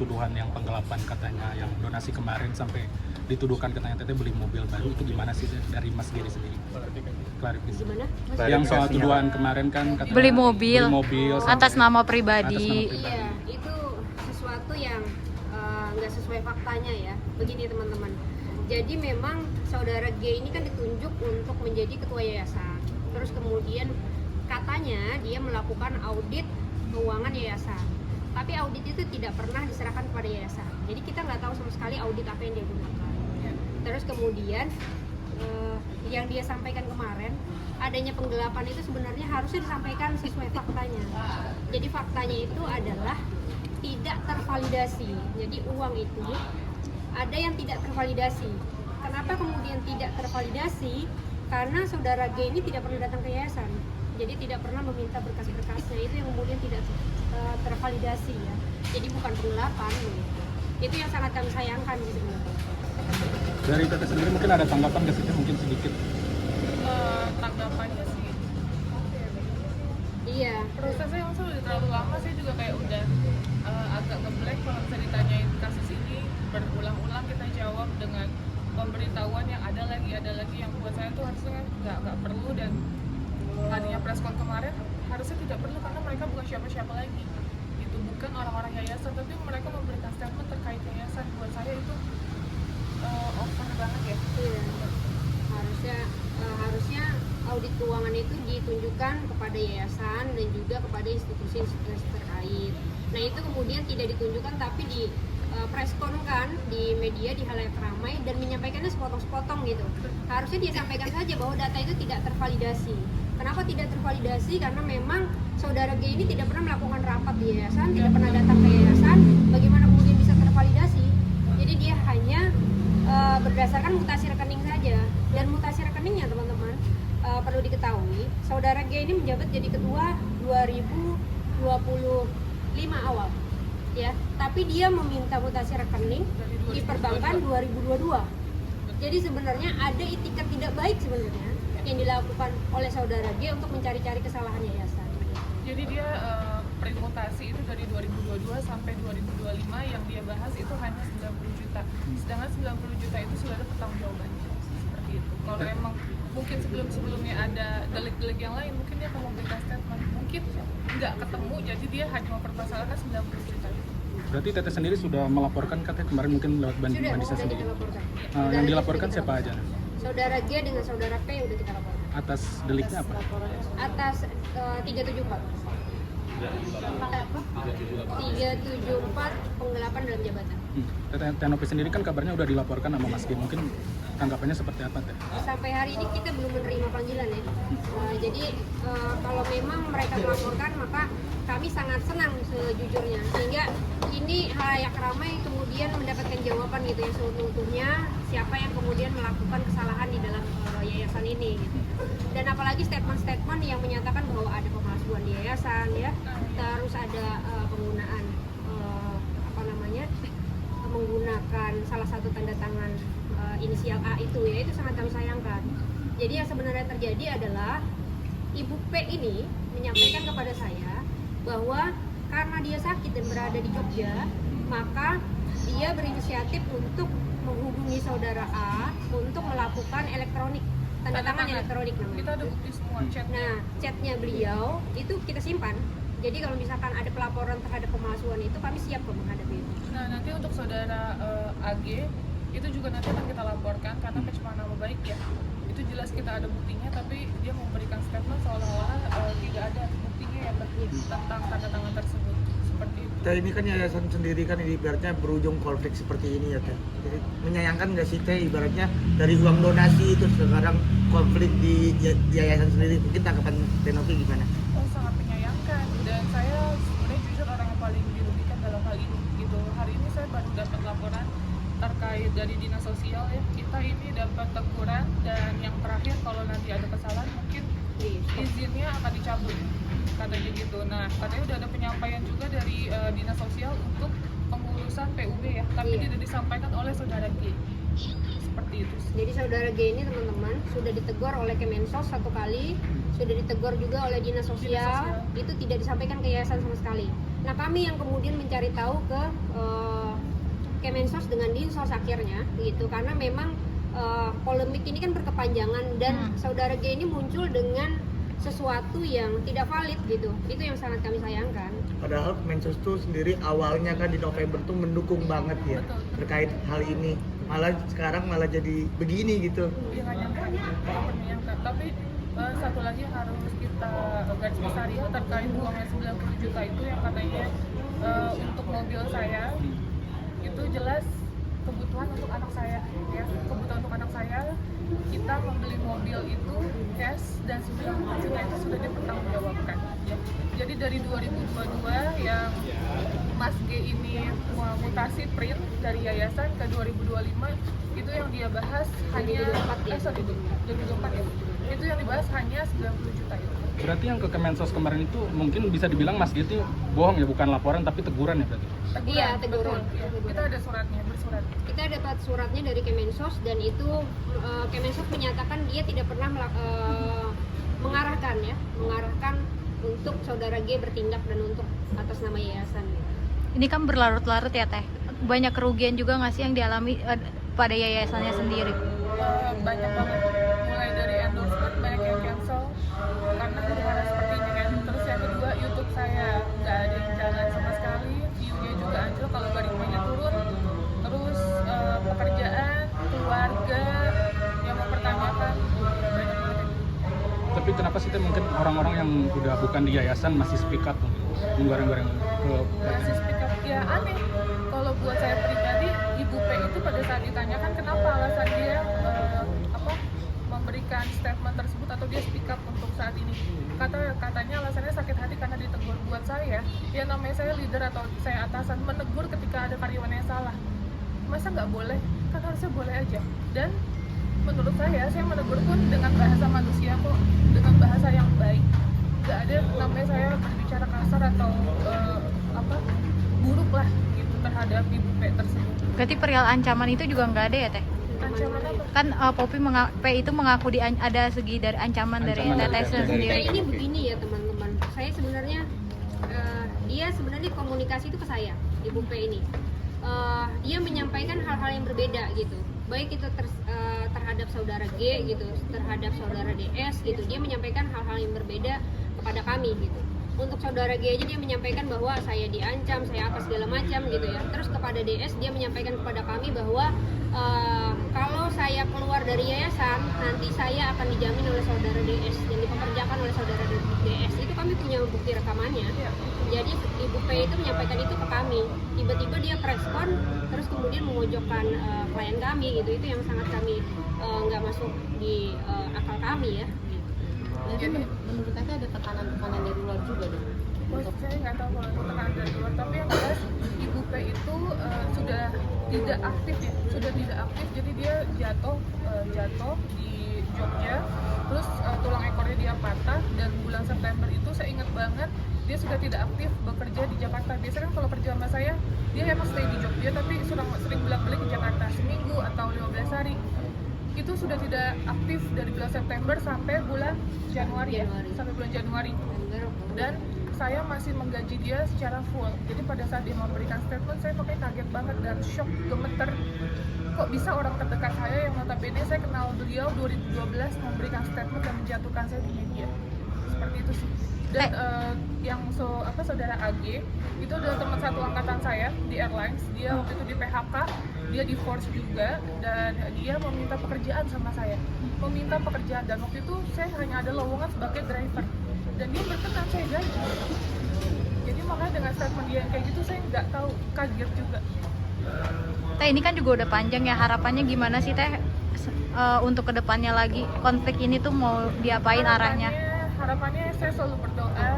tuduhan yang penggelapan katanya yang donasi kemarin sampai dituduhkan katanya Teteh beli mobil baru, itu gimana sih dari Mas Giri sendiri? Klarifikasi. Gimana? Yang soal tuduhan kemarin kan katanya Beli mobil atas sampai- nama pribadi. Iya, itu sesuatu yang nggak sesuai faktanya ya. Begini teman-teman. Jadi memang saudara G ini kan ditunjuk untuk menjadi ketua yayasan. Terus kemudian katanya dia melakukan audit keuangan yayasan. Tapi audit itu tidak pernah diserahkan kepada yayasan. Jadi kita nggak tahu sama sekali audit apa yang dia gunakan. Terus kemudian yang dia sampaikan kemarin, adanya penggelapan itu sebenarnya harusnya disampaikan sesuai faktanya. Jadi faktanya itu adalah tidak tervalidasi. Jadi uang itu ada yang tidak tervalidasi. Kenapa kemudian tidak tervalidasi? Karena saudara G ini tidak pernah datang ke yayasan. Jadi tidak pernah meminta berkas-berkasnya, itu yang kemudian tidak tervalidasi ya. Jadi bukan penggelapan begitu. Itu yang sangat kami sayangkan gitu. Dari Teteh sendiri mungkin ada tanggapan nggak sih, mungkin sedikit? Tanggapannya sih Iya, prosesnya yang udah terlalu lama, saya juga kayak udah agak ngeblank kalau bisa ditanyain kasus ini berulang-ulang kita jawab dengan pemberitahuan yang ada lagi yang buat saya tuh harusnya nggak perlu, dan tadinya preskon kemarin harusnya tidak perlu karena mereka bukan siapa-siapa lagi, itu bukan orang-orang yayasan, tapi mereka memberikan statement terkait yayasan. Buat saya itu over banget ya. iya. Harusnya audit keuangan itu ditunjukkan kepada yayasan dan juga kepada institusi-institusi terkait. Nah itu kemudian tidak ditunjukkan tapi di presscon-kan di media, di halayak ramai, dan menyampaikannya sepotong-sepotong gitu. Harusnya dia sampaikan saja bahwa data itu tidak tervalidasi. Kenapa tidak tervalidasi? Karena memang saudara G ini tidak pernah melakukan rapat di yayasan, tidak pernah datang ke yayasan. Bagaimana kemudian bisa tervalidasi? Jadi dia hanya berdasarkan mutasi rekening saja. Dan mutasi rekeningnya teman-teman perlu diketahui, saudara G ini menjabat jadi ketua 2025 awal. Ya, tapi dia meminta mutasi rekening di perbankan 2022. Jadi sebenarnya ada itikat tidak baik sebenarnya yang dilakukan oleh saudara G untuk mencari-cari kesalahan yayasan. Jadi dia premutasi itu dari 2022 sampai 2025 yang dia bahas itu hanya 90 juta. Sedangkan 90 juta itu sudah ada pertanggungjawabannya. Seperti itu. Kalau emang mungkin sebelum-sebelumnya ada delik-delik yang lain, mungkin dia akan memberikan statement. Mungkin nggak ketemu, jadi dia hanya mempermasalahkan 90 juta itu. Berarti Teteh sendiri sudah melaporkan katanya kemarin mungkin lewat Bandisa Sudah sendiri. kita laporkan. Yang dilaporkan Sudah kita siapa aja? laporkan. Saudara G dengan saudara P udah kita laporkan. Atas deliknya apa? Atas 374. 374 penggelapan dalam jabatan. Teteh Tenopi sendiri kan kabarnya udah dilaporkan sama Mas Giri. Mungkin tanggapannya seperti apa Teh? Sampai hari ini kita belum menerima panggilan ya. Jadi kalau memang mereka melaporkan, maka kami sangat senang sejujurnya, sehingga ini halayak ramai kemudian mendapatkan jawaban gitu ya seutuhnya siapa yang kemudian melakukan kesalahan di dalam yayasan ini gitu. Dan apalagi statement-statement yang menyatakan bahwa ada pemalsuan di yayasan ya, terus ada penggunaan menggunakan salah satu tanda tangan inisial A itu ya, itu sangat kami sayangkan. Jadi yang sebenarnya terjadi adalah Ibu P ini menyampaikan kepada saya bahwa karena dia sakit dan berada di Jogja, maka dia berinisiatif untuk menghubungi saudara A untuk melakukan elektronik, tanda tangan elektronik namanya. Kita ada bukti semua chat. Nah, chatnya beliau itu kita simpan. Jadi kalau misalkan ada pelaporan terhadap pemalsuan itu, kami siap kok menghadapi itu. Nah, nanti untuk saudara AG itu juga nanti akan kita laporkan karena pencemaran nama baik ya. Itu jelas kita ada buktinya, tapi dia memberikan statement seolah-olah tidak ada buktinya ya tentang tanda tangan tersebut. Seperti itu. Teh, ini kan yayasan sendiri kan ibaratnya berujung konflik seperti ini ya Teh. Jadi menyayangkan nggak sih Teh, ibaratnya dari uang donasi itu sekarang konflik di yayasan sendiri. Mungkin tanggapan Tenopi gimana? Oh, sangat menyayangkan, dan saya sebenarnya jujur orang yang paling dirugikan dalam hal ini gitu. Hari ini saya baru dapat laporan terkait dari dinas sosial ya, kita ini dapat teguran, dan yang terakhir kalau nanti ada kesalahan mungkin izinnya akan dicabut katanya gitu. Nah, katanya udah ada penyampaian juga dari dinas sosial untuk pengurusan PUB ya, tapi tidak disampaikan oleh saudara G. Seperti itu. Jadi saudara G ini teman-teman sudah ditegur oleh Kemensos 1 kali, sudah ditegur juga oleh dinas sosial, itu tidak disampaikan ke yayasan sama sekali. Nah kami yang kemudian mencari tahu ke Kemensos dengan Dinsos akhirnya gitu, karena memang polemik ini kan berkepanjangan dan saudara G ini muncul dengan sesuatu yang tidak valid gitu. Itu yang sangat kami sayangkan. Padahal Kemensos tuh sendiri awalnya kan di November tuh mendukung banget ya terkait hal ini. Malah sekarang malah jadi begini gitu. Iya nggak nyangka gitu, walaupun menyangka. Tapi satu lagi yang harus kita garis bawahi terkait uangnya 90 juta itu yang katanya untuk mobil saya, itu jelas kebutuhan untuk anak saya ya, kebutuhan untuk anak saya. Kita membeli mobil itu cash dan 90 juta itu sudah dipertanggungjawabkan ya. Jadi dari 2022 yang Mas G ini mutasi print dari yayasan ke 2025 itu yang dia bahas hanya 2024 ya. Itu yang dibahas hanya 90 juta itu. Berarti yang ke Kemensos kemarin itu mungkin bisa dibilang Mas G itu bohong ya, bukan laporan tapi teguran ya berarti? Iya, teguran. Ya. Kita ada suratnya, bersurat. Kita dapat suratnya dari Kemensos dan itu Kemensos menyatakan dia tidak pernah mengarahkan untuk saudara G bertindak dan untuk atas nama yayasan. Ini kan berlarut-larut ya Teh. Banyak kerugian juga nggak sih yang dialami pada yayasannya sendiri? Banyak banget, mulai dari endorsement banyak yang cancel karena huru-hara seperti ini kan. Terus yang kedua, YouTube saya nggak ada yang jalan sama sekali, view-nya juga anjlok kalau baringnya turun. Terus pekerjaan, keluarga yang mempertanyakan banyak banget. Tapi kenapa sih Teh mungkin orang-orang yang udah bukan di yayasan masih speak up menggoreng-goreng ke Masih speak up, ya aneh. Kalau buat saya pribadi, Ibu P itu pada saat ditanyakan kenapa alasan dia memberikan statement tersebut atau dia speak up untuk saat ini, katanya alasannya sakit hati karena ditegur. Buat saya, ya namanya saya leader atau saya atasan, menegur ketika ada karyawan yang salah, masa nggak boleh? Kan harusnya boleh aja. Dan menurut saya menegur pun dengan bahasa manusia kok, dengan bahasa yang baik. Nggak ada namanya saya berbicara kasar atau buruk lah gitu terhadap Ibu P tersebut. Berarti perihal ancaman itu juga nggak ada ya Teh? Ancaman apa? Kan Poppy P itu mengaku ada segi dari ancaman dari Ancaman Teteh dari- sendiri. Ini begini ya teman-teman, saya sebenarnya dia sebenarnya komunikasi itu ke saya, Ibu P ini. Dia menyampaikan hal-hal yang berbeda gitu, baik itu terhadap saudara G gitu, terhadap saudara DS gitu. Dia menyampaikan hal-hal yang berbeda kepada kami gitu. Untuk saudara G aja dia menyampaikan bahwa saya diancam, saya apa segala macam gitu ya. Terus kepada DS dia menyampaikan kepada kami bahwa kalau saya keluar dari yayasan nanti saya akan dijamin oleh saudara DS dan dipekerjakan oleh saudara DS. Itu kami punya bukti rekamannya. Jadi Ibu P itu menyampaikan itu ke kami. Tiba-tiba dia preskon terus kemudian memojokkan klien kami gitu. Itu yang sangat kami nggak masuk di akal kami ya. Jadi menurut Teteh ada tekanan-tekanan dari luar juga dong? Saya nggak tahu kalau itu tekanan dari luar, tapi yang jelas Ibu P itu sudah tidak aktif ya, jadi dia jatuh di Jogja, terus tulang ekornya dia patah, dan bulan September itu saya ingat banget dia sudah tidak aktif bekerja di Jakarta. Biasanya kan kalau kerja sama saya dia emang stay di Jogja tapi sering bolak-balik ke Jakarta seminggu atau 15 hari. Itu sudah tidak aktif dari bulan September sampai bulan Januari. Sampai bulan Januari. Dan saya masih menggaji dia secara full. Jadi pada saat dia memberikan statement, saya pakai kaget banget dan shock, gemeter. Kok bisa orang terdekat saya yang notabene saya kenal beliau 2012 memberikan statement dan menjatuhkan saya di media. Seperti itu sih. Dan saudara AG itu adalah teman satu angkatan saya di airlines. Dia waktu itu di PHK, dia di force juga, dan dia meminta pekerjaan sama saya. Dan waktu itu saya hanya ada lowongan sebagai driver. Dan dia berkenan saya gaji. Jadi makanya dengan statement dia yang kayak gitu saya nggak tahu, kaget juga. Teh ini kan juga udah panjang ya, harapannya gimana sih Teh untuk kedepannya lagi konflik ini tuh mau diapain arahnya? Harapannya saya selalu berdoa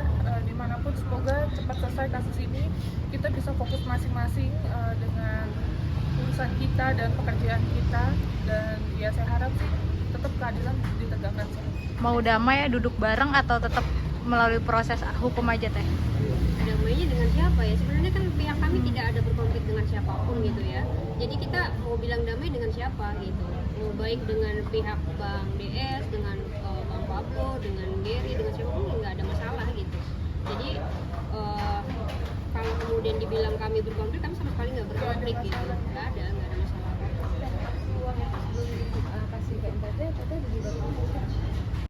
dimanapun semoga cepat selesai kasus ini, kita bisa fokus masing-masing dengan urusan kita dan pekerjaan kita, dan ya saya harap sih tetap keadilan ditegakkan sih. Mau damai ya, duduk bareng atau tetap melalui proses hukum aja Teh? Damainya dengan siapa ya? Sebenarnya kan pihak kami tidak ada berkonflik dengan siapapun gitu ya. Jadi kita mau bilang damai dengan siapa gitu? Mau baik dengan pihak Bang DS, dengan Bang Pablo, dengan Gary, dengan siapapun nggak ada masalah gitu. Jadi kalau kemudian dibilang kami berkonflik, kami sama sekali nggak berkonflik. konflik gitu, nggak ada masalah.